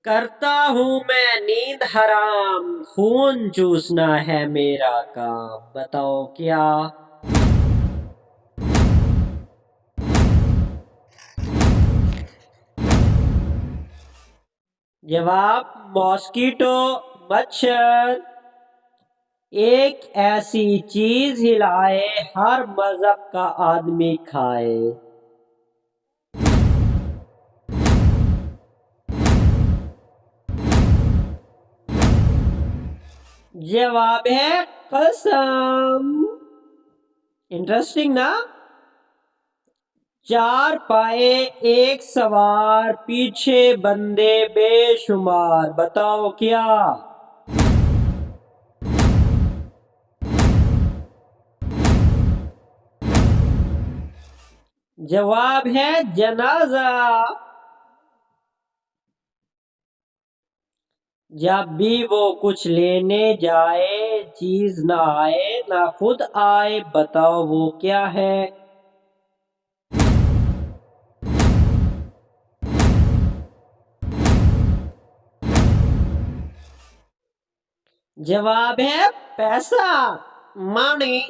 करता हूँ मैं नींद हराम, खून चूसना है मेरा काम। बताओ क्या? जवाब मॉस्किटो, मच्छर। एक ऐसी चीज हिलाए, हर मजहब का आदमी खाए। जवाब है कसम। इंटरेस्टिंग ना? चार पाए एक सवार, पीछे बंदे बेशुमार। बताओ क्या? जवाब है जनाजा। जब भी वो कुछ लेने जाए, चीज ना आए ना खुद आए। बताओ वो क्या है? जवाब है पैसा, मनी।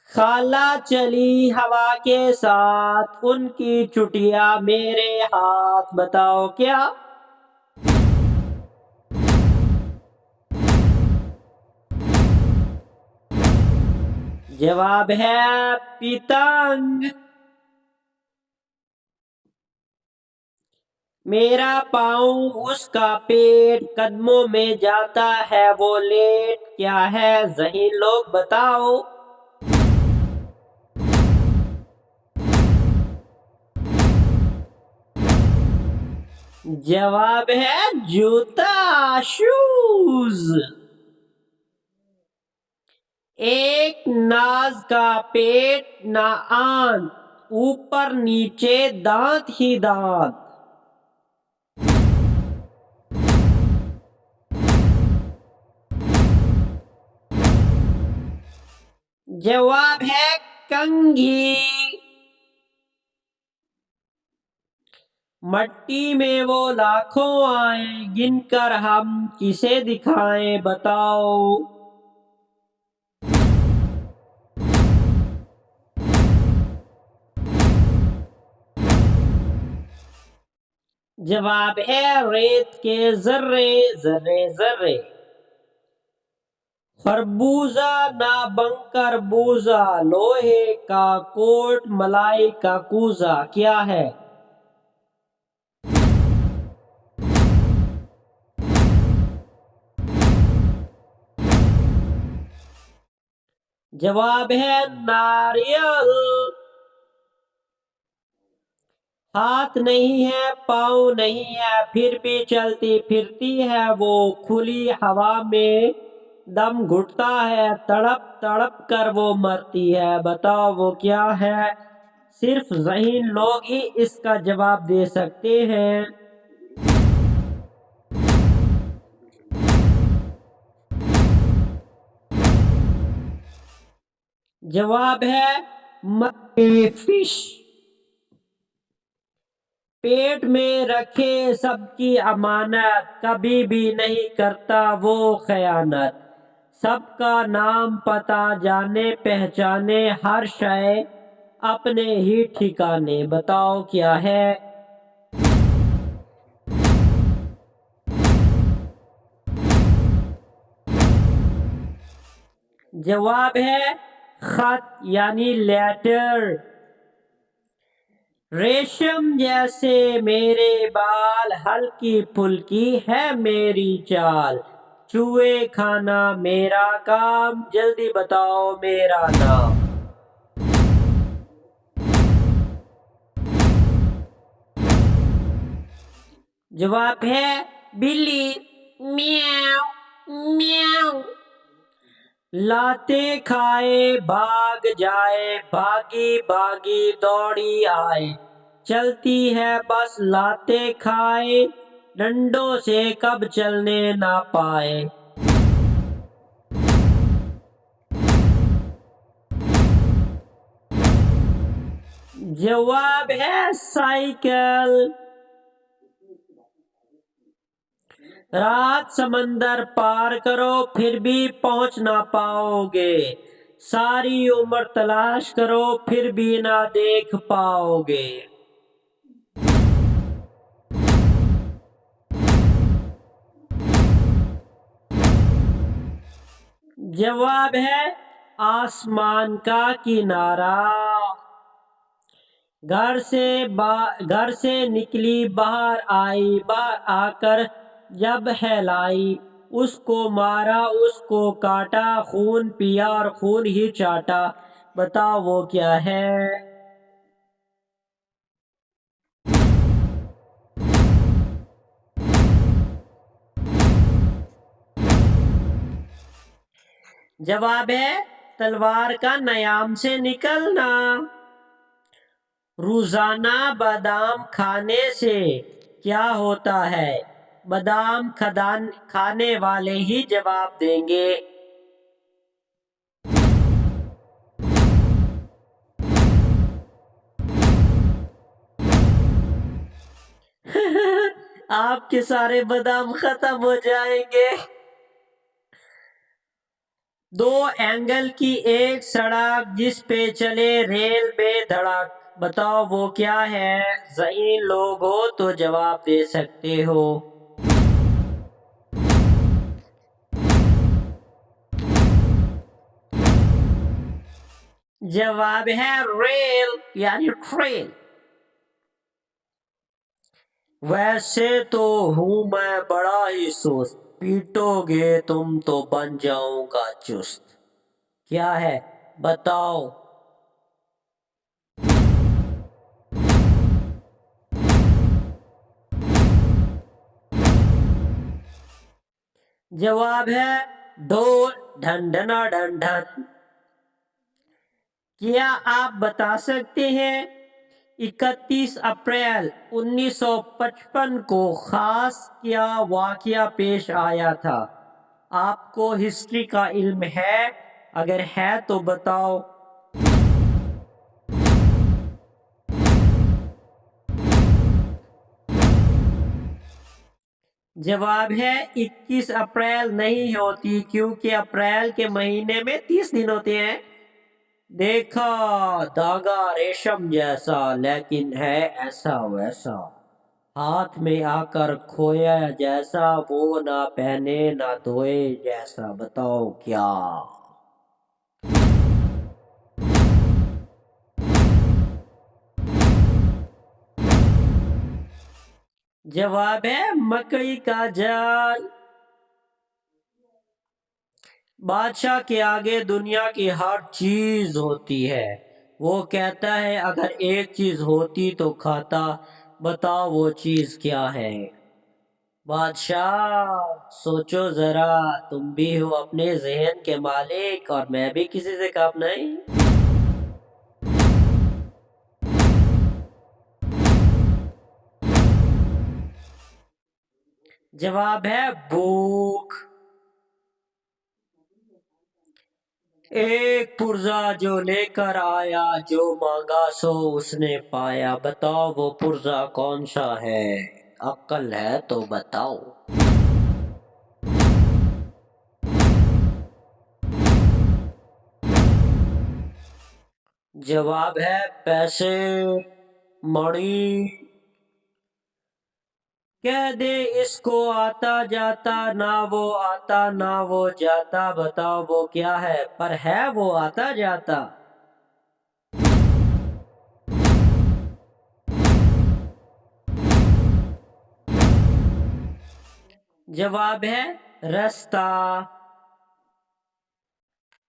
खाला चली हवा के साथ, उनकी चुटिया मेरे हाथ। बताओ क्या? जवाब है पतंग। मेरा पाँव उसका पेट, कदमों में जाता है वो लेट। क्या है ज़हीन लोग बताओ? जवाब है जूता, शूज। एक नाज का पेट ना आन, ऊपर नीचे दांत ही दांत। जवाब है कंघी। मट्टी में वो लाखों आए, गिनकर हम किसे दिखाएं। बताओ? जवाब है रेत के जर्रे, जर्रे जर्रे। खरबूजा ना बंकर बूजा, लोहे का कोट मलाई का कूजा। क्या है? जवाब है नारियल। हाथ नहीं है, पाँव नहीं है, फिर भी चलती फिरती है वो। खुली हवा में दम घुटता है, तड़प तड़प कर वो मरती है। बताओ वो क्या है? सिर्फ ज़हीन लोग ही इसका जवाब दे सकते हैं। जवाब है मनी फिश। पेट में रखे सबकी अमानत, कभी भी नहीं करता वो खयानत। सबका नाम पता जाने पहचाने, हर शय अपने ही ठिकाने। बताओ क्या है? जवाब है खत, यानी लेटर। रेशम जैसे मेरे बाल, हल्की फुल्की है मेरी चाल। चूहे खाना मेरा काम, जल्दी बताओ मेरा नाम। जवाब है बिल्ली, म्याऊ म्याऊ। लाते खाए भाग जाए, भागी भागी दौड़ी आए। चलती है बस लाते खाए, डंडों से कब चलने ना पाए। जवाब है साइकिल। रात समंदर पार करो फिर भी पहुंच ना पाओगे, सारी उम्र तलाश करो फिर भी ना देख पाओगे। जवाब है आसमान का किनारा। घर से निकली बाहर आई, बाहर आकर जब हैलाई, उसको मारा उसको काटा, खून पिया और खून ही चाटा, बताओ वो क्या है। जवाब है तलवार का नयाम से निकलना। रोजाना बादाम खाने से क्या होता है, बादाम खाने वाले ही जवाब देंगे। आपके सारे बादाम खत्म हो जाएंगे। दो एंगल की एक सड़क जिस पे चले रेल बेधड़क, बताओ वो क्या है। ज़हीन लोग हो तो जवाब दे सकते हो। जवाब है रेल यानी ट्रेन। वैसे तो हूं मैं बड़ा ही सुस्त, पीटोगे तुम तो बन जाऊंगा चुस्त, क्या है बताओ। जवाब है ढोल ढंढना ढंढन। क्या आप बता सकते हैं 31 अप्रैल 1955 को खास क्या वाकया पेश आया था। आपको हिस्ट्री का इल्म है, अगर है तो बताओ। जवाब है 21 अप्रैल नहीं होती, क्योंकि अप्रैल के महीने में 30 दिन होते हैं। देखा धागा रेशम जैसा, लेकिन है ऐसा वैसा, हाथ में आकर खोया जैसा, वो ना पहने ना धोए जैसा, बताओ क्या। जवाब है मकई का जाल। बादशाह के आगे दुनिया की हर चीज होती है, वो कहता है अगर एक चीज होती तो खाता, बताओ वो चीज क्या है। बादशाह सोचो जरा, तुम भी हो अपने जहन के मालिक और मैं भी किसी से कम नहीं। जवाब है भूख। एक पुर्जा जो लेकर आया, जो मांगा सो उसने पाया, बताओ वो पुर्जा कौन सा है। अक्ल है तो बताओ। जवाब है पैसे, मणि। कह दे इसको आता जाता, ना वो आता ना वो जाता, बताओ वो क्या है, पर है वो आता जाता। जवाब है रास्ता।